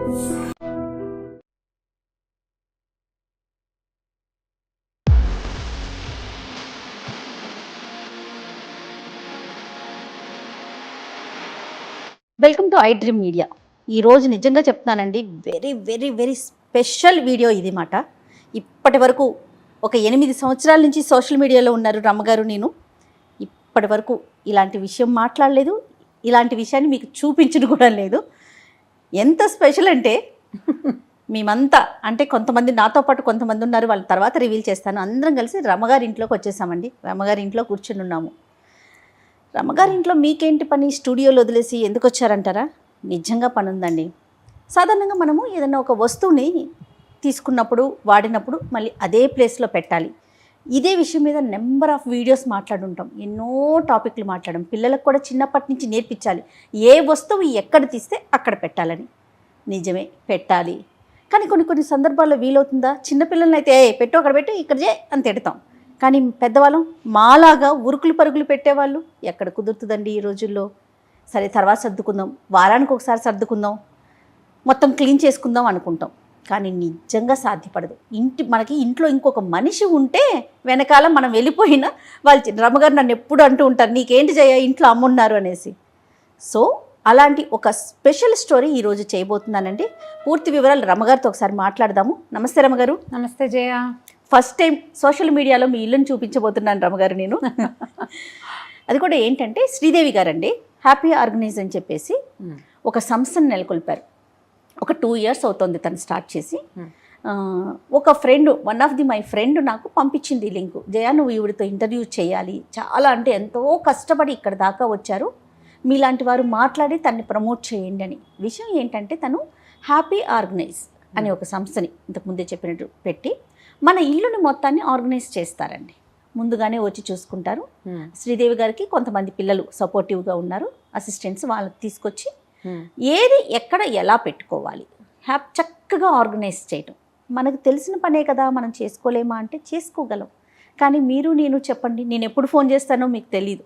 Welcome to I dream media. ఈరోజు నిజంగా చెప్తున్నానండి, very very very special video ఇది మాట. ఇప్పటి వరకు ఒక 8 సంవత్సరాల నుంచి సోషల్ మీడియాలో ఉన్నారు రమ్మగారు. నేను ఇప్పటి వరకు ఇలాంటి విషయం మాట్లాడలేదు, ఇలాంటి విషయాన్ని మీకు చూపించడం కూడా లేదు. ఎంత స్పెషల్ అంటే మేమంతా, అంటే కొంతమంది నాతో పాటు కొంతమంది ఉన్నారు, వాళ్ళ తర్వాత రివీల్ చేస్తాను. అందరం కలిసి రమ్మగారి ఇంట్లోకి వచ్చేసామండి. రమ్మగారి ఇంట్లో కూర్చుని ఉన్నాము. రమ్మగారి ఇంట్లో మీకేంటి పని, స్టూడియోలో వదిలేసి ఎందుకు వచ్చారంటారా? నిజంగా పని ఉందండి. సాధారణంగా మనము ఏదైనా ఒక వస్తువుని తీసుకున్నప్పుడు, వాడినప్పుడు మళ్ళీ అదే ప్లేస్లో పెట్టాలి. ఇదే విషయం మీద నెంబర్ ఆఫ్ వీడియోస్ మాట్లాడుంటాం, ఎన్నో టాపిక్లు మాట్లాడడం. పిల్లలకు కూడా చిన్నప్పటి నుంచి నేర్పించాలి, ఏ వస్తువు ఎక్కడ తీస్తే అక్కడ పెట్టాలని. నిజమే, పెట్టాలి. కానీ కొన్ని సందర్భాల్లో వీలవుతుందా? చిన్నపిల్లల్ని అయితే పెట్టు, అక్కడ పెట్టు, ఇక్కడ చే అని తిడతాం. కానీ పెద్దవాళ్ళం మాలాగా ఉరుకులు పరుగులు పెట్టేవాళ్ళు ఎక్కడ కుదురుతుందండి ఈ రోజుల్లో. సరే తర్వాత సర్దుకుందాం, వారానికి ఒకసారి సర్దుకుందాం, మొత్తం క్లీన్ చేసుకుందాం అనుకుంటాం. కానీ నిజంగా సాధ్యపడదు. మనకి ఇంట్లో ఇంకొక మనిషి ఉంటే వెనకాల మనం వెళ్ళిపోయినా వాళ్ళు రమ్మగారు నన్ను ఎప్పుడు అంటూ ఉంటారు, నీకేంటి జయ ఇంట్లో అమ్మున్నారు అనేసి. సో అలాంటి ఒక స్పెషల్ స్టోరీ ఈరోజు చేయబోతున్నానండి. పూర్తి వివరాలు రమ్మగారితో ఒకసారి మాట్లాడదాము. నమస్తే రమ్మగారు. నమస్తే జయ. ఫస్ట్ టైం సోషల్ మీడియాలో మీ ఇల్లుని చూపించబోతున్నాను రమ్మగారు నేను. అది కూడా ఏంటంటే శ్రీదేవి గారండి హ్యాపీ ఆర్గనైజ్ అని చెప్పేసి ఒక సంస్థను నెలకొల్పారు. ఒక 2 years అవుతుంది తను స్టార్ట్ చేసి. ఒక friend, one of the my friend నాకు పంపించింది లింక్. జయ నువ్వు ఈవిడితో ఇంటర్వ్యూ చేయాలి, చాలా అంటే ఎంతో కష్టపడి ఇక్కడ దాకా వచ్చారు, మీలాంటి వారు మాట్లాడి తన్ని ప్రమోట్ చేయండి అని. విషయం ఏంటంటే తను హ్యాపీ ఆర్గనైజ్ అనే ఒక సంస్థని ఇంతకుముందే చెప్పినట్టు పెట్టి మన ఇల్లుని మొత్తాన్ని ఆర్గనైజ్ చేస్తారండి. ముందుగానే వచ్చి చూసుకుంటారు. శ్రీదేవి గారికి కొంతమంది పిల్లలు సపోర్టివ్గా ఉన్నారు, అసిస్టెంట్స్, వాళ్ళకి తీసుకొచ్చి ఏది ఎక్కడ ఎలా పెట్టుకోవాలి చక్కగా ఆర్గనైజ్ చేయటం. మనకు తెలిసిన పనే కదా, మనం చేసుకోలేమా అంటే చేసుకోగలం. కానీ మీరు నేను చెప్పండి, నేను ఎప్పుడు ఫోన్ చేస్తానో మీకు తెలీదు.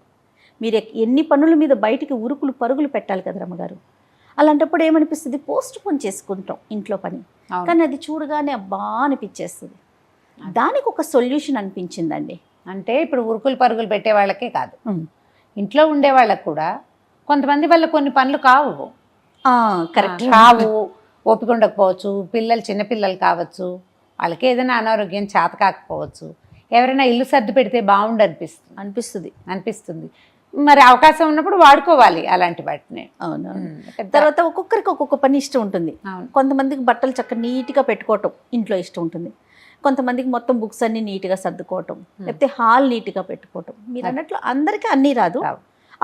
మీరు ఎన్ని పనుల మీద బయటికి ఉరుకులు పరుగులు పెట్టాలి కదా రమ్మగారు. అలాంటప్పుడు ఏమనిపిస్తుంది, పోస్ట్ పోన్ చేసుకుంటాం ఇంట్లో పని. కానీ అది చూడగానే అబ్బా అనిపించేస్తుంది. దానికి ఒక సొల్యూషన్ అనిపించిందండి. అంటే ఇప్పుడు ఉరుకులు పరుగులు పెట్టే వాళ్ళకే కాదు, ఇంట్లో ఉండే వాళ్ళకు కూడా కొంతమంది వల్ల కొన్ని పనులు కావు. కరెక్ట్, కావు, ఓపిక ఉండకపోవచ్చు, పిల్లలు చిన్నపిల్లలు కావచ్చు, వాళ్ళకి ఏదైనా అనారోగ్యం చేత కాకపోవచ్చు, ఎవరైనా ఇల్లు సర్ది పెడితే బాగుండు అనిపిస్తుంది. మరి అవకాశం ఉన్నప్పుడు వాడుకోవాలి అలాంటి వాటిని. అవును. తర్వాత ఒక్కొక్కరికి ఒక్కొక్క పని ఇష్టం ఉంటుంది. కొంతమందికి బట్టలు చక్కగా నీట్గా పెట్టుకోవటం ఇంట్లో ఇష్టం ఉంటుంది, కొంతమందికి మొత్తం బుక్స్ అన్ని నీట్గా సర్దుకోవటం, లేకపోతే హాల్ నీట్గా పెట్టుకోవటం. మీరు అన్నట్లు అందరికీ అన్నీ రాదు.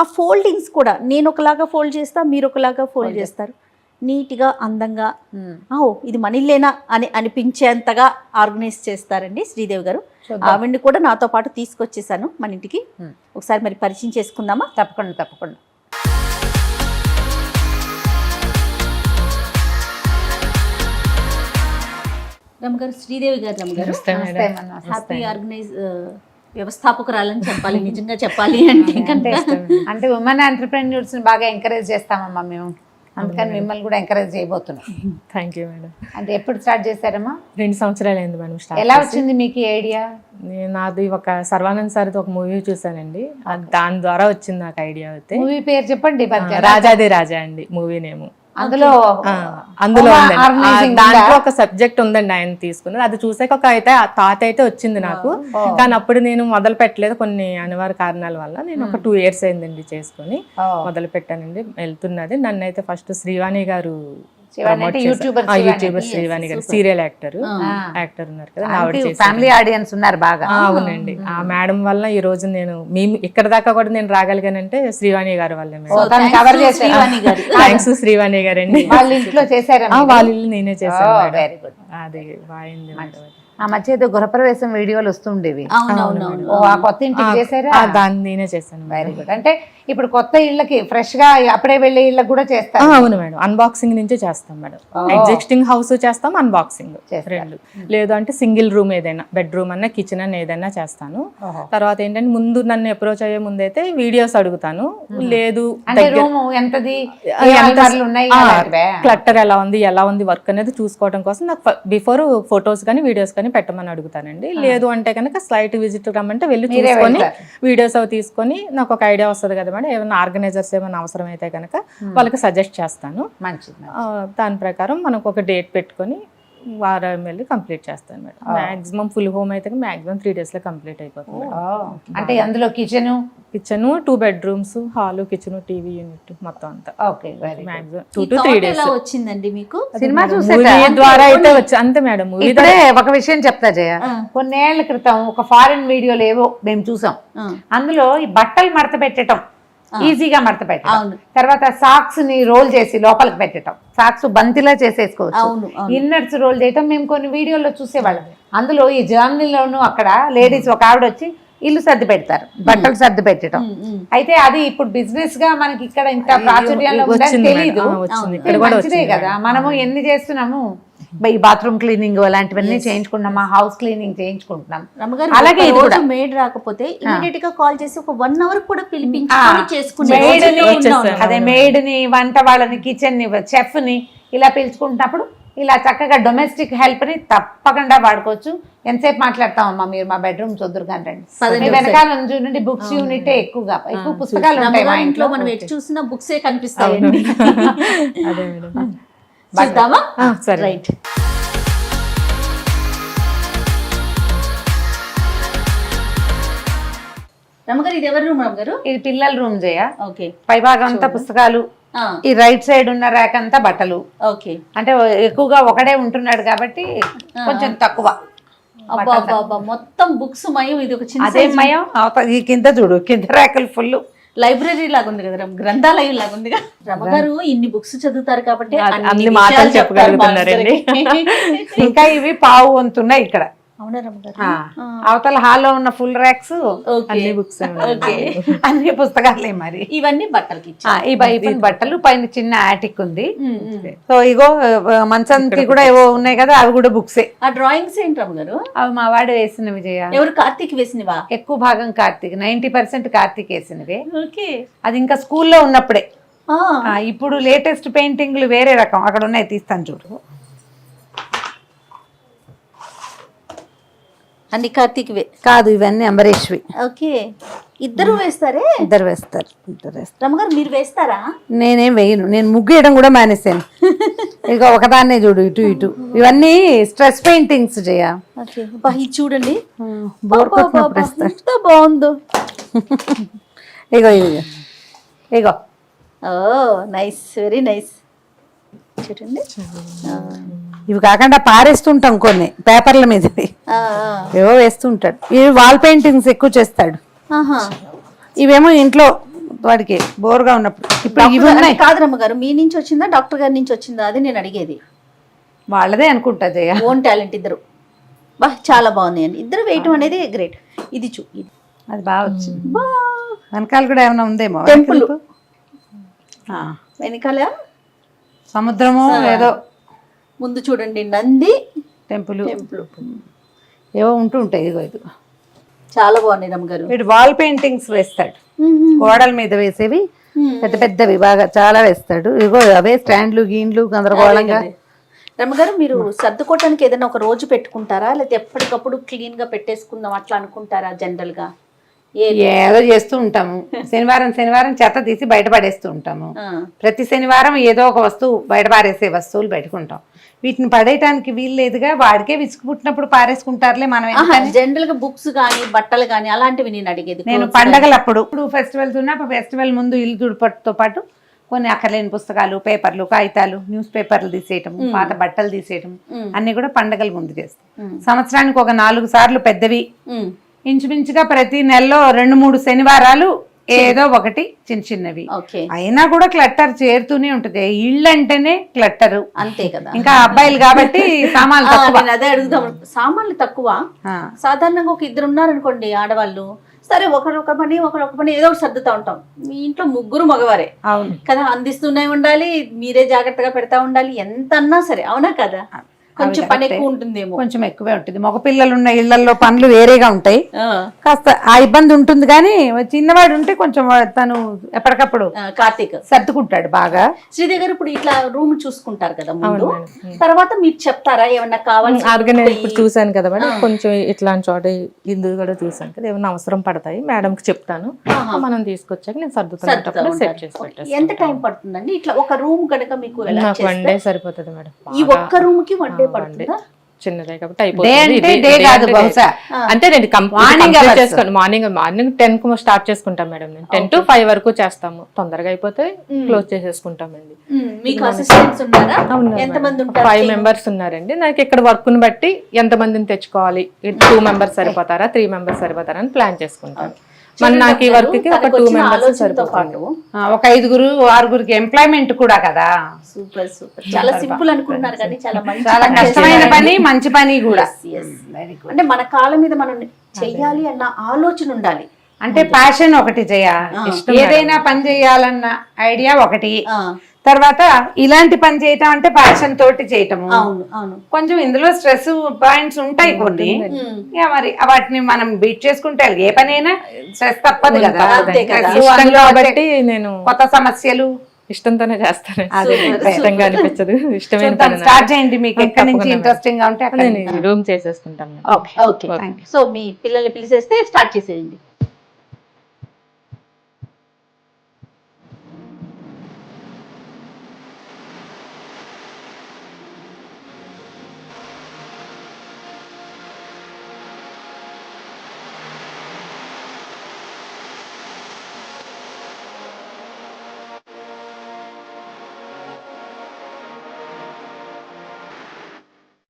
ఆ ఫోల్డింగ్స్ కూడా నేను ఒకలాగా ఫోల్డ్ చేస్తా, మీరు ఒకలాగా ఫోల్డ్ చేస్తారు, నీట్గా అందంగా. ఇది మన ఇల్లేనా అని అనిపించేంతగా ఆర్గనైజ్ చేస్తారండి శ్రీదేవి గారు. ఆవిడ్ని కూడా నాతో పాటు తీసుకొచ్చేసాను మన ఇంటికి. ఒకసారి మరి పరిచయం చేసుకుందామా? తప్పకుండా. రమ్మగారు, శ్రీదేవి గారు. రమ్మగారు హ్యాపీ ఆర్గనైజ్ వ్యవస్థాపకురాలని చెప్పాలి, నిజంగా చెప్పాలి అంటే ఉమెన్ ఎంటర్‌ప్రెన్యూర్స్ బాగా ఎంకరేజ్ చేస్తామమ్మా మేము, అందుకని మిమ్మల్ని కూడా ఎంకరేజ్ చేయబోతున్నాం. Thank you madam. అంటే ఎప్పుడు స్టార్ట్ చేశారమ్మా? 2 సంవత్సరాలు అయింది మేడం స్టార్ట్. ఎలా వచ్చింది మీకు ఈ ఐడియా? నాది ఒక సర్వానంద్ సార్ది ఒక మూవీ చూసానండి, దాని ద్వారా వచ్చింది నాకు ఐడియా. అయితే మూవీ పేరు చెప్పండి. రాజాదే రాజా అండి మూవీ నేమ్. అందులో దాంట్లో ఒక సబ్జెక్ట్ ఉందండి ఆయన తీసుకున్నది. అది చూసాక ఒక థాట్ అయితే వచ్చింది నాకు. కానీ అప్పుడు నేను మొదలు పెట్టలేదు, కొన్ని అనివార్య కారణాల వల్ల. నేను ఒక 2 years అయిందండి చేసుకుని మొదలు పెట్టానండి, వెళ్తున్నది. నన్ను అయితే ఫస్ట్ శ్రీవాణి గారు, యూట్యూబర్ శ్రీవాణి గారు, సీరియల్ యాక్టర్ ఉన్నారు కదా, ఫ్యామిలీ ఆడియన్స్ ఉన్నారు బాగా. అవునండి, ఆ మేడం వల్ల ఈ రోజు మేము ఇక్కడ దాకా కూడా నేను రాగలిగానంటే శ్రీవాణి గారి వల్లే. థ్యాంక్స్ శ్రీవాణి గారు అండి. వాళ్ళ ఇంట్లో చేశారు? వాళ్ళ ఇల్లు నేనే చేశాను. అది బాగుంది. ఆ మధ్య ఏదో గృహప్రవేశం వీడియోలు వస్తుండేవి. అవునవునవును. ఓ ఆ కొత్త ఇంటికి చేశారా? దాన్ని నేనే చేశాను. Very good. అంటే ఇప్పుడు కొత్త ఇళ్ళకి ఫ్రెష్ గా అప్పుడే వెళ్ళే ఇళ్ళకి కూడా చేస్తారు. అవును మేడం, అన్బాక్సింగ్ నుంచే చేస్తాం మేడం. ఎగ్జిస్టింగ్ హౌస్ చేస్తాం, అన్బాక్సింగ్ రెండు. లేదు అంటే సింగిల్ రూమ్ ఏదైనా, బెడ్రూమ్ అన్న కిచెన్ అన్న ఏదైనా చేస్తాను. తర్వాత ఏంటంటే ముందు నన్ను అప్రోచ్ అయ్యే ముందు అయితే వీడియోస్ అడుగుతాను. లేదు రూమ్ ఎంతది, క్లట్టర్ ఎలా ఉంది వర్క్ అనేది చూసుకోవడం కోసం నాకు బిఫోర్ ఫొటోస్ కానీ వీడియోస్ కానీ పెట్టమని అడుగుతానండి. లేదు అంటే కనుక స్లైట్ విజిట్ రమ్మంటే వెళ్ళి చూసుకొని వీడియోస్ అవి తీసుకొని నాకు ఒక ఐడియా వస్తుంది కదా మేడం. ఏమైనా ఆర్గనైజర్స్ ఏమైనా అవసరం అయితే కనుక వాళ్ళకి సజెస్ట్ చేస్తాను. దాని ప్రకారం మనకు ఒక డేట్ పెట్టుకొని వారం వెళ్ళి కంప్లీట్ చేస్తాను మేడం. మాక్సిమం ఫుల్ హోమ్ అయితే మాక్సిమం 3 days లో కంప్లీట్ అయిపోతుంది. అంటే అందులో kitchen 2 bedrooms, hall, kitchen, TV unit మొత్తం అంతా. Okay, maximum 2 to 3 days. ఎలా వచ్చిందండి మీకు? సినిమా చూసే ద్వారా అయితే వచ్చి అంతే మేడం. ఇప్పుడే ఒక విషయం చెప్తా జయ, కొన్నేళ్ల క్రితం ఒక ఫారిన్ వీడియోలు ఏవో మేము చూసాం. అందులో ఈ బట్టలు మడత పెట్టడం ఈజీగా మడత పెట్టడం, తర్వాత సాక్స్ ని రోల్ చేసి లోపలికి పెట్టడం, సాక్స్ బంతిలా చేసేసుకోవచ్చు, ఇన్నర్స్ రోల్ చేయటం మేము కొన్ని వీడియోల్లో చూసేవాళ్ళం. అందులో ఈ జర్నీలోను అక్కడ లేడీస్ ఒక ఆవిడ వచ్చి ఇల్లు సర్ది పెడతారు, బట్టలు సర్ది పెట్టడం. అయితే అది ఇప్పుడు బిజినెస్ గా మనకి ఇక్కడ ఇంత ప్రాచుర్యంలో ఉందని తెలియదు. మంచిదే కదా, మనము ఎన్ని చేస్తున్నాము. ఈ బాత్రూమ్ క్లీనింగ్ అలాంటివన్నీ చేయించుకుంటున్నాం, హౌస్ క్లీనింగ్ చేయించుకుంటున్నాం. అలాగే మేడ్ రాకపోతే ఇమీడియట్ గా కాల్ చేసి ఒక 1 hour కూడా పిలిపించుకొని చేసుకునే అదే మేడ్ ని, వంట వాళ్ళని, కిచెన్ ని, చెఫ్ ని ఇలా పిలుచుకుంటున్నప్పుడు ఇలా చక్కగా డొమెస్టిక్ హెల్ప్ ని తప్పకుండా వాడుకోవచ్చు. ఎంతసేపు మాట్లాడతామమ్మా మీరు మా బెడ్రూమ్ చదువురు కానీ రండి. వెనకాల నుండి బుక్స్ యూనిట్ ఎక్కువ పుస్తకాలు ఉంటాయి మా ఇంట్లో. మనం ఎటు చూసినా బుక్సే కనిపిస్తాయండి. చూద్దామా? సరే, రైట్. రమ్మగారు ఇది ఎవరి రూమ్? రమ్మగారు ఇది పిల్లల రూమ్ చేయ. ఓకే. పై భాగం అంతా పుస్తకాలు, ఈ రైట్ సైడ్ ఉన్న ర్యాక్ అంతా బట్టలు. ఓకే. అంటే ఎక్కువగా ఒకడే ఉంటున్నాడు కాబట్టి కొంచెం తక్కువ. మొత్తం బుక్స్ మయం. ఇది ఒక చిన్న అదే మయం. ఈ కింద చూడు, కింద ర్యాకులు ఫుల్. లైబ్రరీ లాగా ఉంది కదా, గ్రంథాలయం లాగా ఉంది. రమ్మగారు ఇన్ని బుక్స్ చదువుతారు కాబట్టి అన్ని మాటలు చెప్పగలుగుతున్నారండి. ఇంకా ఇవి పావు వంతున్నాయి ఇక్కడ. అవునా రమ్మగారు? అవతల హాల్లో ఉన్న ఫుల్ ర్యాక్స్ అన్ని బుక్స్, అన్ని పుస్తకాలే. మరి ఇవన్నీ బట్టలకి ఈ బట్టలు, పైన చిన్న ఆటిక్ ఉంది. సో ఇగో మంచానికి కూడా ఏవో ఉన్నాయి కదా, అవి కూడా బుక్సే. ఆ డ్రాయింగ్స్ ఏంటి రమ్మగారు? అవి మా వాడు వేసిన విజయ. ఎవరు? కార్తీక్ వేసినవా? ఎక్కువ భాగం కార్తీక్, 90% కార్తీక్ వేసినవే. ఓకే. అది ఇంకా స్కూల్లో ఉన్నప్పుడే. ఇప్పుడు లేటెస్ట్ పెయింటింగ్లు వేరే రకం అక్కడ ఉన్నాయి, తీస్తాను చూడు. అన్ని కార్తీక్ కాదు, ఇవన్నీ అంబరీష్వి. ఓకే. ఇద్దరు వేస్తారే? ఇద్దరు వేస్తారు. రమ్మగారు మీరు వేస్తారా? నేనేం వేయను, నేను ముగ్గు వేయడం కూడా మానేసాను. ఇక ఒకదాన్నే చూడు, ఇటు ఇటు. ఇవన్నీ స్ట్రెస్ పెయింటింగ్స్ చేయ. ఇది చూడండి, ఎంత బాగుందో. ఇగో ఇగో ఇగో. ఓ నైస్, వెరీ నైస్. చూడండి, ఇవి కాకుండా పారేస్తుంటాం కొన్ని పేపర్ల మీద, ఏవో వేస్తుంటాడు. ఇవి వాల్ పెయింటింగ్స్ ఎక్కువ చేస్తాడు. ఇవేమో ఇంట్లో వాడికి బోర్గా ఉన్నప్పుడు. ఇప్పుడు ఇవి ఉన్నాయి. కాదు రమ్మగారు, మీ నుంచి వచ్చిందా డాక్టర్ గారి నుంచి వచ్చిందా? అది నేను అడిగేది. వాళ్ళదే అనుకుంటా జయ. ఓన్ టాలెంట్ ఇద్దరు. బా చాలా బాగున్నాయండి ఇద్దరు వేయటం అనేది గ్రేట్. ఇది ఇది అది బాగా వచ్చింది. వెనకాల కూడా ఏమైనా ఉందేమో. టెంపుల్ వెనకాల సముద్రము ఏదో. ముందు చూడండి నంది, టెంపుల్ ఏవో ఉంటూ ఉంటాయి. ఇదిగో ఇది చాలా బాగున్నాయి రమ్మగారు. వీడు వాల్ పెయింటింగ్స్ వేస్తాడు, గోడల మీద వేసేవి పెద్ద పెద్దవి బాగా చాలా వేస్తాడు. ఇగో అవే స్టాండ్లు గీండ్లు గందరగోళంగా. రమ్మగారు మీరు సర్దుకోవటానికి ఏదైనా ఒక రోజు పెట్టుకుంటారా, లేకపోతే ఎప్పటికప్పుడు క్లీన్ గా పెట్టేసుకుందాం అట్లా అనుకుంటారా? జనరల్ గా ఏదో చేస్తూ ఉంటాము. శనివారం చెత్త తీసి బయట పడేస్తూ ఉంటాము. ప్రతి శనివారం ఏదో ఒక వస్తువు బయట పారేసే వస్తువులు పెట్టుకుంటాం. వీటిని పడేయటానికి వీలు లేదుగా, వాడికే విసుగు పుట్టినప్పుడు పారేసుకుంటారులే. మనం జనరల్ గా బుక్స్ గానీ బట్టలు గానీ అలాంటివి నేను అడిగేది. నేను పండగలప్పుడు, ఇప్పుడు ఫెస్టివల్స్ ఉన్నప్పుడు ఫెస్టివల్ ముందు ఇల్లు తుడిపట్టుతో పాటు కొన్ని అక్కర్లేని పుస్తకాలు, పేపర్లు, కాగితాలు, న్యూస్ పేపర్లు తీసేయటం, పాత బట్టలు తీసేయటం అన్ని కూడా పండగల ముందు చేస్తాం. సంవత్సరానికి ఒక 4 సార్లు పెద్దవి, ఇంచుమించుగా ప్రతి నెలలో 2-3 శనివారాలు ఏదో ఒకటి చిన్న చిన్నవి ఓకే, అయినా కూడా క్లట్టర్ చేరుతూనే ఉంటుంది. ఇళ్ళు అంటేనే క్లట్టరు, అంతే కదా. ఇంకా అబ్బాయిలు కాబట్టి సామాన్లు తక్కువ. నేను అదే అడుగుదాం, సామాన్లు తక్కువ. సాధారణంగా ఒక ఇద్దరు ఉన్నారనుకోండి ఆడవాళ్ళు, సరే ఒకరు ఒక పని ఒకరు ఒక పని ఏదో ఒకటి సర్దుతా ఉంటాం. మీ ఇంట్లో ముగ్గురు మగవారే అవును కదా, అందిస్తూనే ఉండాలి, మీరే జాగ్రత్తగా పెడతా ఉండాలి, ఎంత అన్నా సరే, అవునా కదా? కొంచెం పని ఎక్కువ ఉంటుందేమో. కొంచెం ఎక్కువే ఉంటుంది. మగ పిల్లలు ఉన్న ఇళ్లలో పనులు వేరేగా ఉంటాయి, కాస్త ఆ ఇబ్బంది ఉంటుంది. కానీ చిన్నవాడు ఉంటే కొంచెం తను ఎప్పటికప్పుడు కార్తీక్ సర్దుకుంటాడు బాగా. శ్రీదేవి గారు ఇప్పుడు ఇట్లా రూమ్ చూసుకుంటారు కదా ముందు, తర్వాత మీరు చెప్తారా ఏమన్నా కావాలి? ఆర్గనైజ్ ఇప్పుడు చూసాను కదా మేడం, కొంచెం ఇట్లాంటి చోట ఇందు కూడా చూసాను కదా, ఏమన్నా అవసరం పడతాయి మేడంకి చెప్తాను, మనం తీసుకొచ్చాక నేను సర్దుతాను, సెట్ చేసి పెట్టేస్తాను. ఎంత టైం పడుతుందండి ఇట్లా ఒక రూమ్ కనుక మీకు? నాకు 1 డే సరిపోతుంది మేడం. ఈ ఒక్క రూమ్ కి 1 డే పడుతుందా? చిన్నదే కాబట్టి అయిపోతుంది. అంటే నేను మార్నింగ్ 10 కు స్టార్ట్ చేసుకుంటాం మేడం, నేను 10 to 5 వరకు చేస్తాము. తొందరగా అయిపోతే క్లోజ్ చేసేసుకుంటామండి. మీకు అసిస్టెంట్స్ ఉన్నారా? ఎంతమంది ఉంటారు? 5 మెంబర్స్ ఉన్నారండి. నాకు ఇక్కడ వర్క్ ని బట్టి ఎంత మందిని తెచ్చుకోవాలి, 2 మెంబర్స్ సరిపోతారా 3 మెంబర్స్ సరిపోతారా అని ప్లాన్ చేసుకుంటాం. మన నాకు ఈ వర్క్ కి ఒక 2 మెంబర్స్ సరిపోతారు. ఒక 5 6 ఎంప్లాయ్మెంట్ కూడా కదా. సూపర్ సూపర్, చాలా సింపుల్ అనుకుంటున్నారు కానీ చాలా మంచి, చాలా కష్టమైన పని, మంచి పని కూడా. అంటే మన కాళ్ళ మీద మనం చెయ్యాలి అన్న ఆలోచన ఉండాలి, అంటే ప్యాషన్ ఒకటి ఏదైనా పని చేయాలన్న ఐడియా ఒకటి, తర్వాత ఇలాంటి పని చేయటం అంటే ప్యాషన్ తోటి చేయటము. కొంచెం ఇందులో స్ట్రెస్ పాయింట్స్ ఉంటాయి కొన్ని, మరి వాటిని మనం బీట్ చేసుకుంటే ఏ పనైనా స్ట్రెస్ తప్పదు కదా. కాబట్టి నేను కొత్త సమస్యలు ఇష్టంతోనే చేస్తాను, ఇష్టంగా అనిపించదు. ఇష్టమైన స్టార్ట్ చేయండి, మీకు ఎక్కడి నుంచి ఇంట్రెస్టింగ్ గా ఉంటే అక్కడ రూమ్ చేసేసుకుంటాను. ఓకే, సో మీ పిల్లల్ని పిలిచేస్తే స్టార్ట్ చేసేయండి.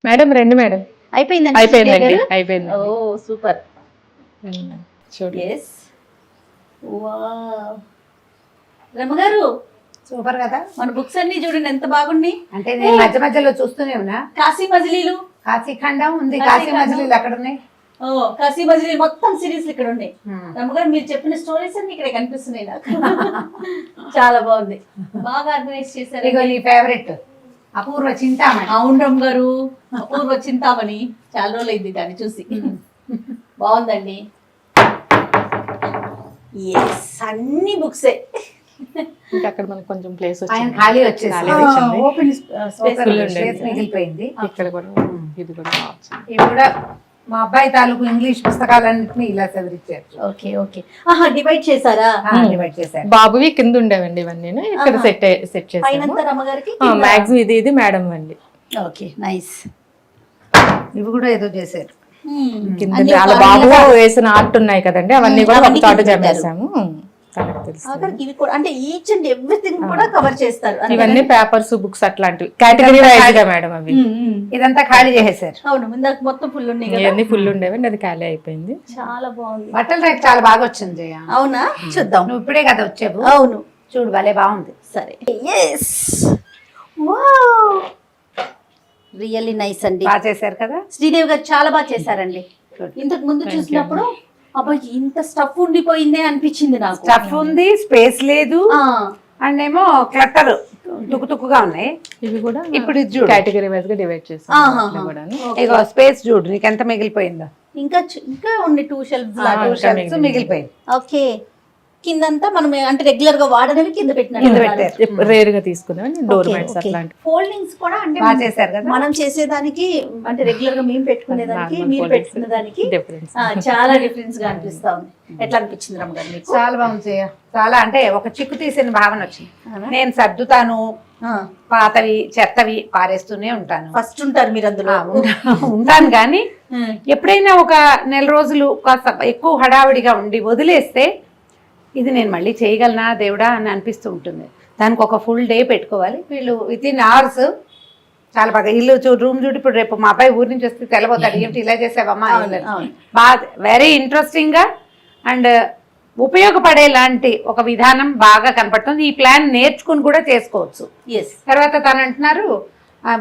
మేడం రండి మేడం. అయిపోయిందండి. ఓ సూపర్, రమ్మగారు సూపర్ కదా. మన బుక్స్ అన్ని చూడండి ఎంత బాగున్నాయి. అంటే నేను మధ్య మధ్యలో చూస్తూనే ఉన్నా. కాశీ మజిలీలు, కాశీ ఖండం ఉంది, కాశీ మజిలీలు అక్కడ ఉన్నాయి. కాశీ మజిలీ మొత్తం సిరీస్ ఇక్కడ ఉన్నాయి. రమ్మగారు మీరు చెప్పిన స్టోరీస్ అన్ని ఇక్కడ కనిపిస్తున్నాయి నాకు. చాలా బాగుంది, బాగా ఆర్గనైజ్ చేశారు. ఇగో నీ ఫేవరెట్ అపూర్వ చింతామణి. అవును రమ్మ గారు, అపూర్వ చింతామణి, చాలా రోజులు అయింది దాన్ని చూసి. బాగుందండి. అన్ని బుక్సే. ఇంకా అక్కడ మనకు కొంచెం ప్లేస్ ఖాళీ వచ్చేసి ఓపెన్ స్పేస్ మిగిలిపోయింది. ఇక్కడ కూడా ఇది కూడా ఇవి కూడా మా అబ్బాయి తాలూకు ఇంగ్లీష్ పుస్తకాలన్నింటినీ ఇలా చదివించారు. ఓకే ఓకే, డివైడ్ చేశారా? డివైడ్ చేశారు. బాబువి కింద ఉండేవండి ఇవన్నీ, ఇక్కడ సెట్ చేసాము. మ్యాక్సిమం ఇది మేడం అండి. Okay nice. ఇవి కూడా ఏదో చేశారు. చాలా బాబు వేసిన ఆర్ట్ ఉన్నాయి కదండి, అవన్నీ కూడా ఒక చోట జమేసాము. ఇవి కూడా అంటే ఈచ్ అండ్ ఎవ్రీథింగ్ కూడా కవర్ చేస్తారు. ఇవన్నీ పేపర్స్, బుక్స్ అట్లాంటివి కేటగిరీ వైజ్ గా మేడం. అవి ఇదంతా ఖాళీ చేసేసారు. అవును, ఇందాక మొత్తం ఫుల్ ఉన్నాయి కదా, ఇవన్నీ ఫుల్ ఉండేవండి, అది ఖాళీ అయిపోయింది. చాలా బాగుంది. బట్టల రేట్ చాలా బాగా వచ్చింది జయ. అవునా, చూద్దాం. నువ్వు ఇప్పుడే కదా వచ్చావు. అవును, చూడు భలే బాగుంది. సరే, ఎస్, వావ్, రియల్లీ నైస్ అండి. బాగా చేశారు కదా. శ్రీదేవి గారు చాలా బాగా చేశారండి. ఇంతకు ముందు చూసినప్పుడు అబ్బాయి ఇంత స్టఫ్ ఉండిపోయిందే అనిపించింది నాకు. స్టఫ్ ఉంది, స్పేస్ లేదు, అండ్ ఏమో క్లట్టర్ తుక్కుతుక్కుగా ఉన్నాయి. ఇవి కూడా ఇప్పుడు కేటగిరీ వైజ్ గా డివైడ్ చేస్తాను. ఇగో స్పేస్ చూడు, నీకు ఎంత మిగిలిపోయిందో. ఇంకా ఇంకా ఉంది 2 షెల్ఫ్స్ మిగిలిపోయింది. ఓకే, కిందంతా మనం అంటే రెగ్యులర్ గా వాడడానికి కింద పెట్టినట్టు, రేర్ గా తీసుకున్నాం డోర్ మ్యాట్స్ అట్లాంటి. ఫోల్డింగ్స్ కూడా అంటే బాగా చేశారు కదా. మనం చేసేదానికి అంటే రెగ్యులర్ గా మేము పెట్టుకునేదానికి మీరు పెట్టుకునే దానికి చాలా డిఫరెన్స్ గా అనిపిస్తా ఉంది. ఎట్లా అనిపించింది రమ్మ గారు మీకు? చాలా బాగుంది, చాలా అంటే ఒక చిక్కు తీసిన భావన వచ్చింది. నేను సర్దుతాను, పాతవి చెత్తవి పారేస్తూనే ఉంటాను. ఫస్ట్ ఉంటారు మీరు అందులో? ఉంటాను, కానీ ఎప్పుడైనా ఒక నెల రోజులు కాస్త ఎక్కువ హడావిడిగా ఉండి వదిలేస్తే ఇది నేను మళ్ళీ చేయగలనా దేవుడా అని అనిపిస్తూ ఉంటుంది. దానికి ఒక ఫుల్ డే పెట్టుకోవాలి. వీళ్ళు వితిన్ అవర్స్ చాలా బాగా ఇల్లు రూమ్ చూడు. ఇప్పుడు రేపు మా అబ్బాయి ఊరి నుంచి వస్తే తెలబోతాడు, ఏమిటి ఇలా చేసావమ్మా. బాగా వెరీ ఇంట్రెస్టింగ్ గా అండ్ ఉపయోగపడేలాంటి ఒక విధానం బాగా కనపడుతుంది. ఈ ప్లాన్ నేర్చుకుని కూడా చేసుకోవచ్చు. ఎస్. తర్వాత తను అంటున్నారు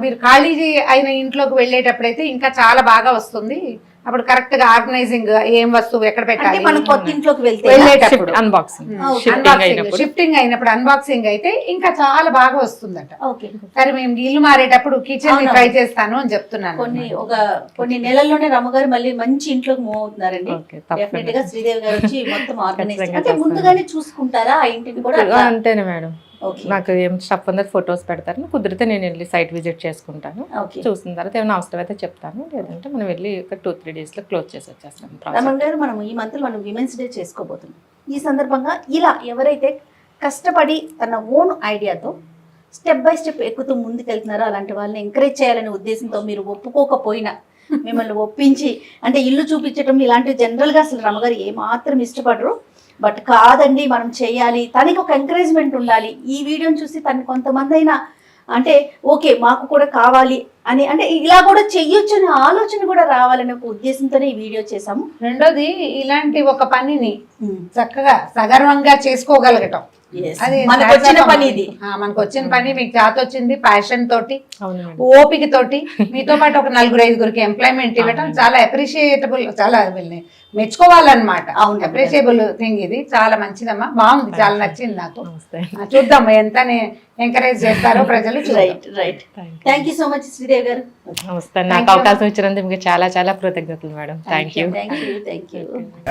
మీరు ఖాళీ అయిన ఇంట్లోకి వెళ్ళేటప్పుడైతే ఇంకా చాలా బాగా వస్తుంది, అప్పుడు కరెక్ట్ గా ఆర్గనైజింగ్ ఏం వస్తువు ఎక్కడ అంటే పెట్టాలి మనం కొత్త ఇంట్లోకి వెళ్ళేటప్పుడు అన్బాక్సింగ్ షిఫ్టింగ్ అయినప్పుడు అన్బాక్సింగ్ అయితే ఇంకా చాలా బాగా వస్తుందట. ఓకే. సరే మేము ఇల్లు మారేటప్పుడు కిచెన్ ని ట్రై చేస్తాను అని చెప్తున్నాను. కొన్ని నెలల్లోనే రమ్మగారు మళ్ళీ మంచి ఇంట్లోకి మూవ్ అవుతున్నారండి. డెఫినెట్ గా శ్రీదేవి గారు వచ్చి మొత్తం ఆర్గనైజ్ అంటే ముందుగానే చూసుకుంటారా ఆ ఇంటిని కూడా? అంతేనే మేడం. నాకు ఏం స్టఫ్ ఉందో ఫొటోస్ పెడతారు, కుదిరితే నేను వెళ్ళి సైట్ విజిట్ చేసుకుంటాను. చూసిన తర్వాత ఏమైనా అవసరం అయితే చెప్తాను, లేదంటే మనం వెళ్ళి ఒక 2-3 days లో క్లోజ్ చేసి వచ్చేస్తాం. రమణ్ గారు, మనం ఈ మంత్ మనం విమెన్స్ డే చేసుకోబోతున్నాం. ఈ సందర్భంగా ఇలా ఎవరైతే కష్టపడి తన ఓన్ ఐడియాతో స్టెప్ బై స్టెప్ ఎక్కుతూ ముందుకెళ్తున్నారో అలాంటి వాళ్ళని ఎంకరేజ్ చేయాలనే ఉద్దేశంతో మీరు ఒప్పుకోకపోయినా మిమ్మల్ని ఒప్పించి అంటే ఇల్లు చూపించడం ఇలాంటివి జనరల్గా అసలు రమగారు ఏమాత్రం ఇష్టపడరు. బట్ కాదండి మనం చేయాలి, తనకి ఒక ఎంకరేజ్మెంట్ ఉండాలి. ఈ వీడియోని చూసి తను కొంతమంది అయినా అంటే ఓకే మాకు కూడా కావాలి అని అంటే ఇలా కూడా చెయ్యొచ్చు అనే ఆలోచన కూడా రావాలనే ఒక ఉద్దేశంతోనే ఈ వీడియో చేసాము. రెండోది ఇలాంటి ఒక పనిని చక్కగా సగర్వంగా చేసుకోగలగటం, అది మనకు వచ్చిన పని. ఇది మనకు వచ్చిన పని, మీకు చేత వచ్చింది, ప్యాషన్ తోటి ఓపిక తోటి మీతో పాటు ఒక 4-5 ఎంప్లాయ్మెంట్ ఇవ్వటం చాలా అప్రిషియేటబుల్, చాలా మెచ్చుకోవాలన్నమాట. అప్రిషియబుల్ థింగ్ ఇది. చాలా మంచిదమ్మా, బాగుంది, చాలా నచ్చింది నాకు. చూద్దాం ఎంత ఎంకరేజ్ చేస్తారో ప్రజలు. Right. Thank you so much Sridevi గారు. నమస్తే. నాకు అవకాశం ఇచ్చినందుకు మీకు చాలా చాలా కృతజ్ఞతలు madam. Thank you.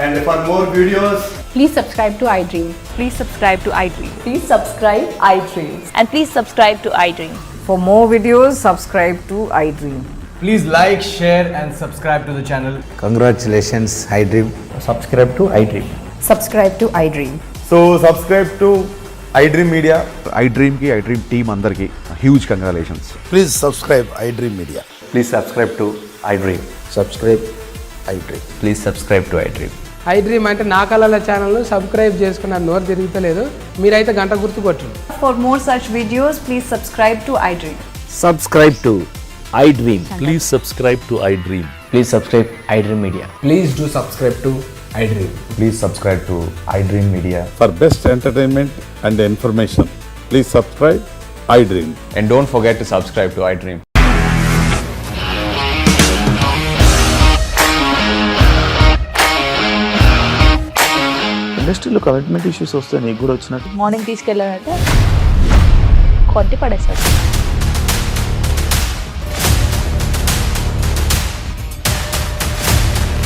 And for more videos, Please subscribe to iDream. Please subscribe to iDream. Please subscribe iDream. And please subscribe to iDream. For more videos, subscribe to iDream. please like, share and subscribe to the channel. Congratulations, iDream. Subscribe to iDream. Subscribe to iDream. So subscribe to iDream Media. iDream ki iDream team andarki huge congratulations. Please subscribe iDream Media. Please subscribe to iDream. Subscribe iDream. Please subscribe to iDream. iDream అంటే నా కళల channel subscribe చేసుకున్న నోరు తిరుగుతలేదు, మీరైతే గంట గుర్తు కొట్టండి. For more such videos, please subscribe to iDream. Subscribe to iDream. Please subscribe to iDream. Please subscribe iDream Media. Please do subscribe to iDream. Please subscribe to iDream Media. For best entertainment and information, please subscribe iDream. And don't forget to subscribe to iDream. ఇండస్ట్రీలో commitment issues వస్తే నీకు కూడా వచ్చినట్టు morning తీసుకెళ్ళాలంటే కొద్ది పడేస్తారు.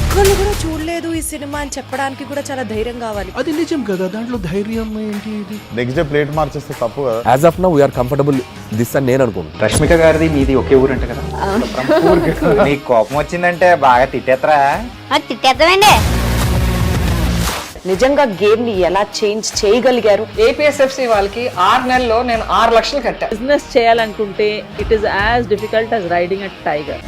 ఒక్కళ్ళు కూడా చూడలేదు ఈ సినిమా అని చెప్పడానికి కూడా చాలా ధైర్యం కావాలి. అది నిజం కదా, దాంట్లో ధైర్యం ఏంటి? ఇది నెక్స్ట్ డే ప్లేట్ మార్చేస్తే తప్పు కదా. As of now, we are comfortable this అని నేను అనుకుంటున్నాను. రష్మిక గారిది మీది ఒకే ఊరు అంట కదా. నీకు కోపం వచ్చిందంటే బాగా తిట్టేత్తరా? తిట్టేద్దామండి. నిజంగా గేమ్ ని ఎలా చేంజ్ చేయగలిగారు? APSFC వాళ్ళకి 6 నెలల్లో నేను 6 లక్షలు కట్టా. బిజినెస్ చేయాలనుకుంటే it is as difficult as riding a tiger.